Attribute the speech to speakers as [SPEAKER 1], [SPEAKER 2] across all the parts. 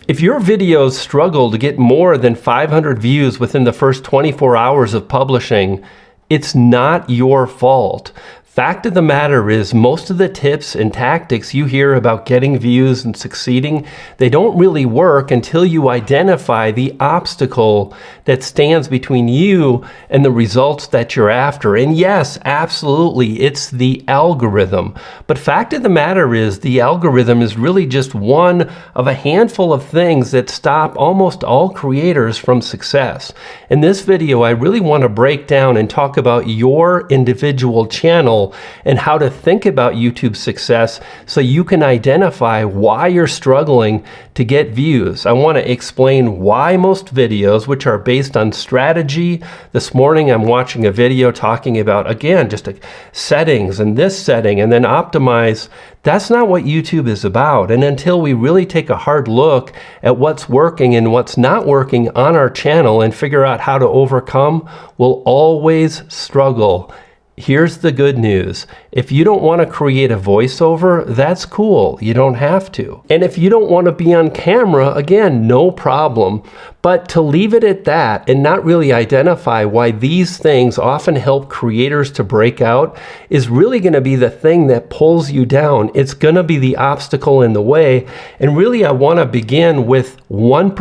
[SPEAKER 1] If your videos struggle to get more than 500 views within the first 24 hours of publishing, it's not your fault. Fact of the matter is, most of the tips and tactics you hear about getting views and succeeding, they don't really work until you identify the obstacle that stands between you and the results that you're after. And yes, absolutely, it's the algorithm. But fact of the matter is, the algorithm is really just one of a handful of things that stop almost all creators from success. In this video, I really want to break down and talk about your individual channel and how to think about YouTube success so you can identify why you're struggling to get views. I want to explain why most videos, which are based on strategy. This morning I'm watching a video talking about, again, just settings and this setting and then optimize. That's not what YouTube is about. And until we really take a hard look at what's working and what's not working on our channel and figure out how to overcome, we'll always struggle. Here's the good news. If you don't want to create a voiceover, that's cool. You don't have to. And if you don't want to be on camera, again, no problem. But to leave it at that and not really identify why these things often help creators to break out is really going to be the thing that pulls you down. It's going to be the obstacle in the way. And really, I want to begin with 1%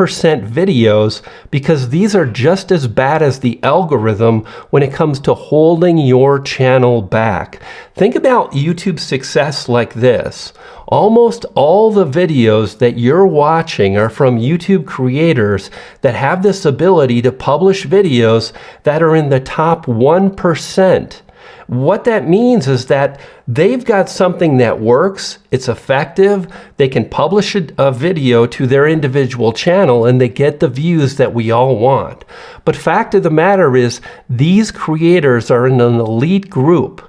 [SPEAKER 1] videos because these are just as bad as the algorithm when it comes to holding your channel back. Think about YouTube success like this. Almost all the videos that you're watching are from YouTube creators that have this ability to publish videos that are in the top 1%. What that means is that they've got something that works, it's effective, they can publish a video to their individual channel and they get the views that we all want. But fact of the matter is, these creators are in an elite group.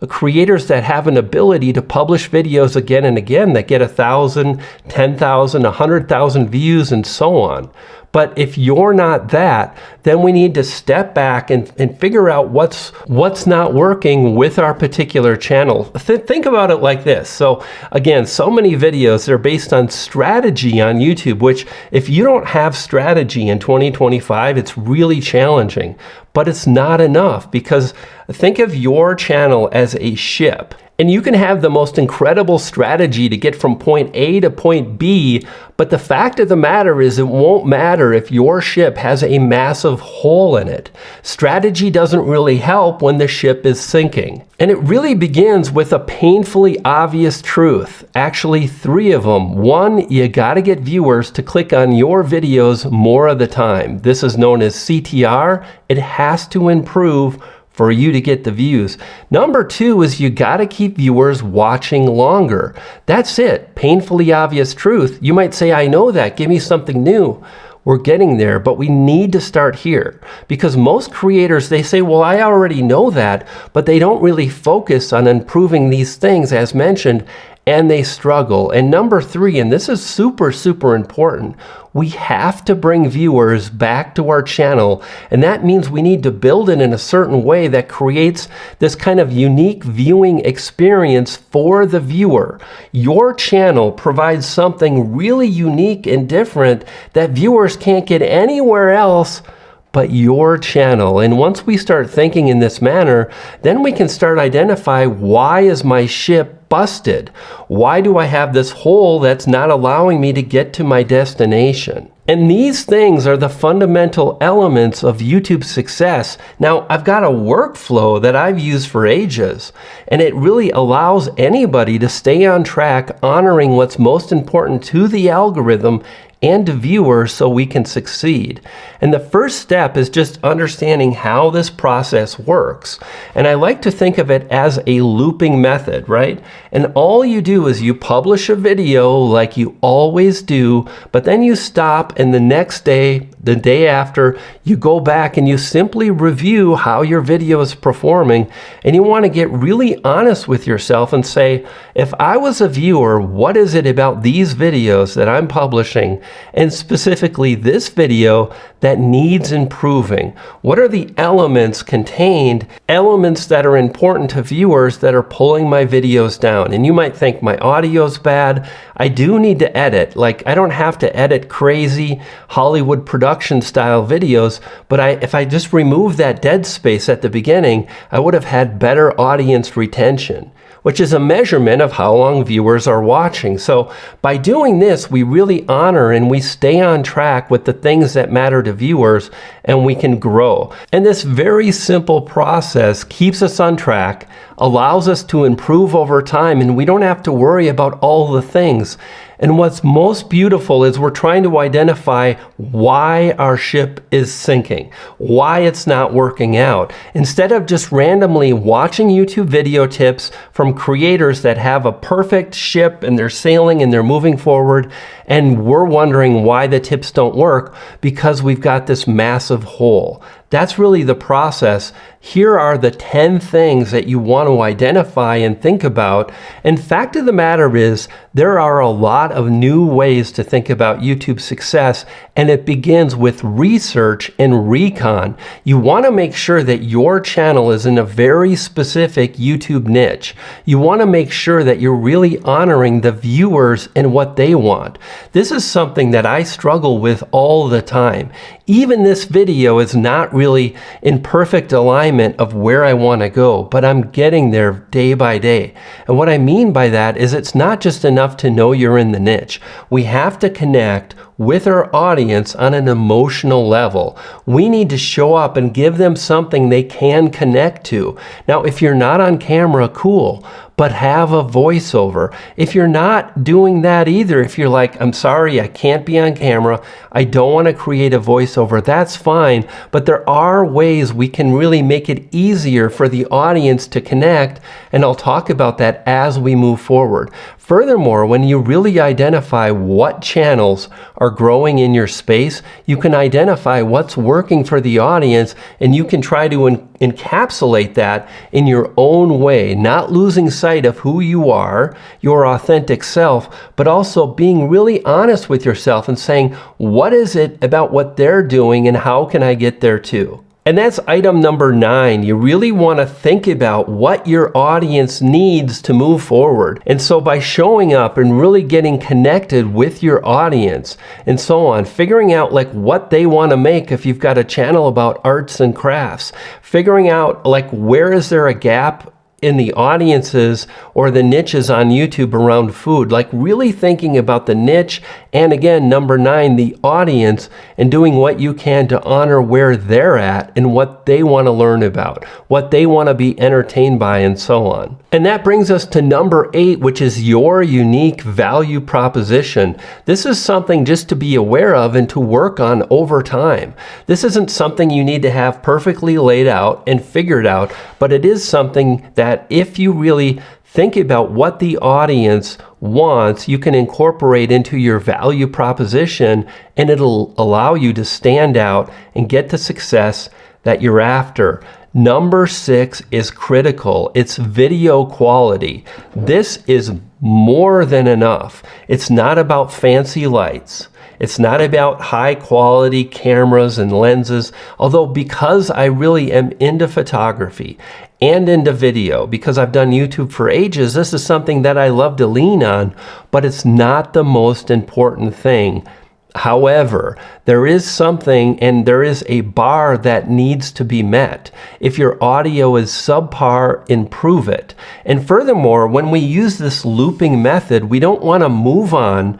[SPEAKER 1] Creators that have an ability to publish videos again and again that get 1,000, 10,000, 100,000 views and so on. But if you're not that, then we need to step back and figure out what's not working with our particular channel. Think about it like this. So again, so many videos that are based on strategy on YouTube, which if you don't have strategy in 2025, it's really challenging. But it's not enough, because think of your channel as a ship. And you can have the most incredible strategy to get from point A to point B, but the fact of the matter is it won't matter if your ship has a massive hole in it. Strategy doesn't really help when the ship is sinking. And it really begins with a painfully obvious truth. Actually, 3 of them. 1, you gotta get viewers to click on your videos more of the time. This is known as CTR. It has to improve for you to get the views. Number 2 is you gotta keep viewers watching longer. That's it. Painfully obvious truth. You might say, I know that, give me something new. We're getting there, but we need to start here, because most creators, they say, well, I already know that, but they don't really focus on improving these things as mentioned, and they struggle. And number 3, and this is super, super important, we have to bring viewers back to our channel. And that means we need to build it in a certain way that creates this kind of unique viewing experience for the viewer. Your channel provides something really unique and different that viewers can't get anywhere else but your channel. And once we start thinking in this manner, then we can start identify, why is my ship busted? Why do I have this hole that's not allowing me to get to my destination? And these things are the fundamental elements of YouTube success. Now, I've got a workflow that I've used for ages, and it really allows anybody to stay on track, honoring what's most important to the algorithm and to viewers so we can succeed. And the first step is just understanding how this process works. And I like to think of it as a looping method, right? And all you do is you publish a video like you always do, but then you stop and the next day the day after, you go back and you simply review how your video is performing, and you want to get really honest with yourself and say, if I was a viewer, what is it about these videos that I'm publishing, and specifically this video, that needs improving? What are the elements contained, elements that are important to viewers that are pulling my videos down? And you might think my audio's bad. I do need to edit. Like, I don't have to edit crazy Hollywood production style videos, but if I just remove that dead space at the beginning, I would have had better audience retention, which is a measurement of how long viewers are watching. So by doing this, we really honor and we stay on track with the things that matter to viewers, and we can grow. And this very simple process keeps us on track, allows us to improve over time, and we don't have to worry about all the things. And what's most beautiful is we're trying to identify why our ship is sinking, why it's not working out. Instead of just randomly watching YouTube video tips from creators that have a perfect ship and they're sailing and they're moving forward, and we're wondering why the tips don't work, because we've got this massive hole. That's really the process. Here are the 10 things that you want to identify and think about. And fact of the matter is, there are a lot of new ways to think about YouTube success, and it begins with research and recon. You want to make sure that your channel is in a very specific YouTube niche. You want to make sure that you're really honoring the viewers and what they want. This is something that I struggle with all the time. Even this video is not really in perfect alignment of where I want to go, but I'm getting there day by day. And what I mean by that is, it's not just enough to know you're in the niche. We have to connect with our audience on an emotional level. We need to show up and give them something they can connect to. Now, if you're not on camera, cool, but have a voiceover. If you're not doing that either, if you're like, I'm sorry, I can't be on camera, I don't want to create a voiceover, that's fine. But there are ways we can really make it easier for the audience to connect, and I'll talk about that as we move forward. Furthermore, when you really identify what channels are growing in your space, you can identify what's working for the audience, and you can try to encapsulate that in your own way, not losing sight of who you are, your authentic self, but also being really honest with yourself and saying, what is it about what they're doing and how can I get there too? And that's item number 9. You really want to think about what your audience needs to move forward. And so by showing up and really getting connected with your audience and so on, figuring out like what they want to make, if you've got a channel about arts and crafts, figuring out like where is there a gap in the audiences or the niches on YouTube around food, like really thinking about the niche, and again, number 9, the audience, and doing what you can to honor where they're at and what they want to learn about, what they want to be entertained by, and so on. And that brings us to number 8, which is your unique value proposition. This is something just to be aware of and to work on over time. This isn't something you need to have perfectly laid out and figured out, but it is something that if you really think about what the audience wants, you can incorporate into your value proposition, and it'll allow you to stand out and get the success that you're after. Number 6 is critical. It's video quality. This is more than enough. It's not about fancy lights. It's not about high quality cameras and lenses, although because I really am into photography and into video, because I've done YouTube for ages, this is something that I love to lean on, but it's not the most important thing. However, there is something, and there is a bar that needs to be met. If your audio is subpar, improve it. And furthermore, when we use this looping method, we don't want to move on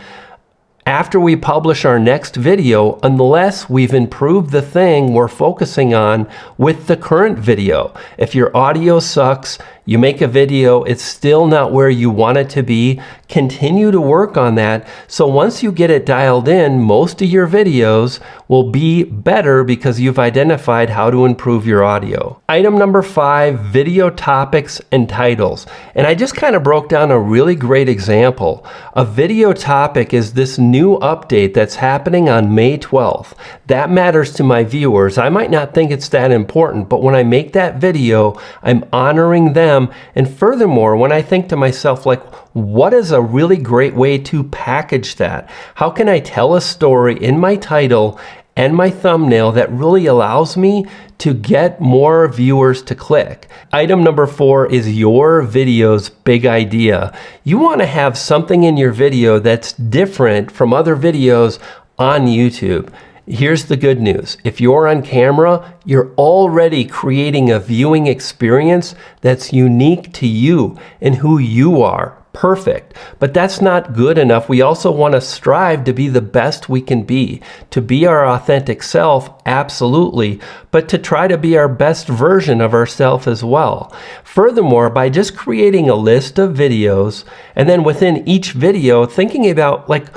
[SPEAKER 1] after we publish our next video unless we've improved the thing we're focusing on with the current video. If your audio sucks, You make a video, it's still not where you want it to be. Continue to work on that. So once you get it dialed in, most of your videos will be better because you've identified how to improve your audio. Item number 5, video topics and titles. And I just kind of broke down a really great example. A video topic is this new update that's happening on May 12th. That matters to my viewers. I might not think it's that important, but when I make that video, I'm honoring them. And furthermore, when I think to myself, like, what is a really great way to package that? How can I tell a story in my title and my thumbnail that really allows me to get more viewers to click? Item number 4 is your video's big idea. You want to have something in your video that's different from other videos on YouTube. Here's the good news. If you're on camera, you're already creating a viewing experience that's unique to you and who you are. Perfect. But that's not good enough. We also want to strive to be the best we can be, to be our authentic self, absolutely, but to try to be our best version of ourselves as well. Furthermore, by just creating a list of videos and then within each video thinking about, like,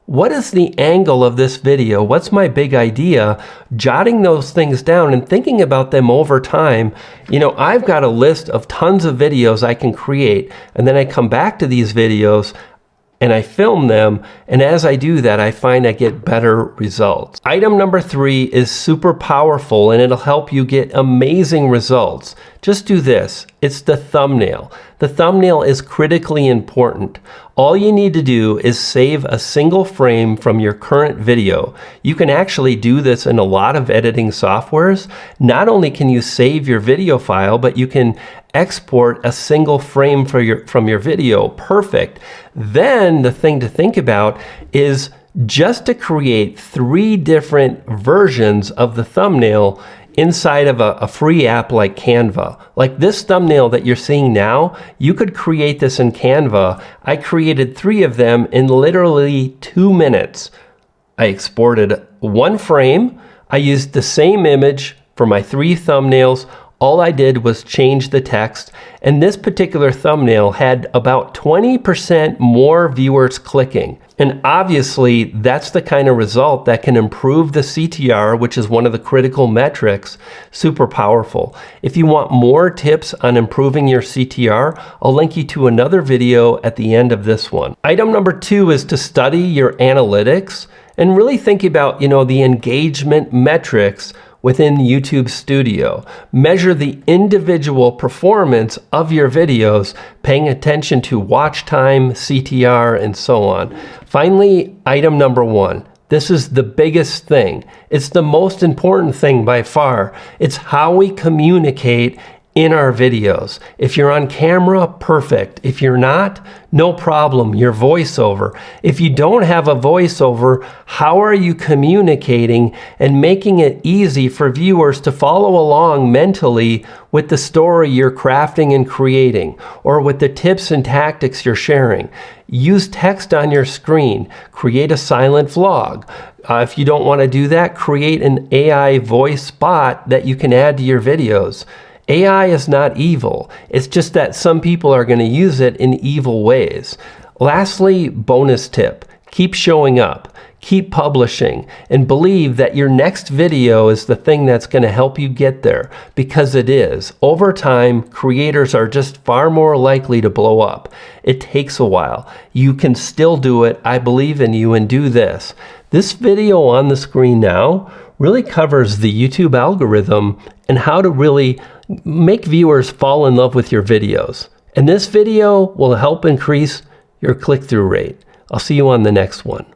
[SPEAKER 1] what is the angle of this video? What's my big idea? Jotting those things down and thinking about them over time. You know, I've got a list of tons of videos I can create, and then I come back to these videos and I film them, and as I do that, I find I get better results. Item number 3 is super powerful, and it'll help you get amazing results. Just do this. It's the thumbnail. The thumbnail is critically important. All you need to do is save a single frame from your current video. You can actually do this in a lot of editing softwares. Not only can you save your video file, but you can export a single frame from your video. Perfect. Then the thing to think about is just to create 3 different versions of the thumbnail inside of a free app like Canva. Like this thumbnail that you're seeing now, you could create this in Canva. I created 3 of them in literally 2 minutes. I exported 1 frame. I used the same image for my 3 thumbnails. All I did was change the text, and this particular thumbnail had about 20% more viewers clicking. And obviously, that's the kind of result that can improve the CTR, which is one of the critical metrics, super powerful. If you want more tips on improving your CTR, I'll link you to another video at the end of this one. Item number 2 is to study your analytics and really think about, the engagement metrics within YouTube Studio. Measure the individual performance of your videos, paying attention to watch time, CTR, and so on. Finally, item number 1. This is the biggest thing. It's the most important thing by far. It's how we communicate in our videos. If you're on camera, perfect. If you're not, no problem, your voiceover. If you don't have a voiceover, how are you communicating and making it easy for viewers to follow along mentally with the story you're crafting and creating, or with the tips and tactics you're sharing? Use text on your screen. Create a silent vlog. If you don't want to do that, create an AI voice bot that you can add to your videos. AI is not evil. It's just that some people are going to use it in evil ways. Lastly, bonus tip. Keep showing up. Keep publishing. And believe that your next video is the thing that's going to help you get there. Because it is. Over time, creators are just far more likely to blow up. It takes a while. You can still do it. I believe in you, and do this. This video on the screen now really covers the YouTube algorithm and how to really make viewers fall in love with your videos. And this video will help increase your click-through rate. I'll see you on the next one.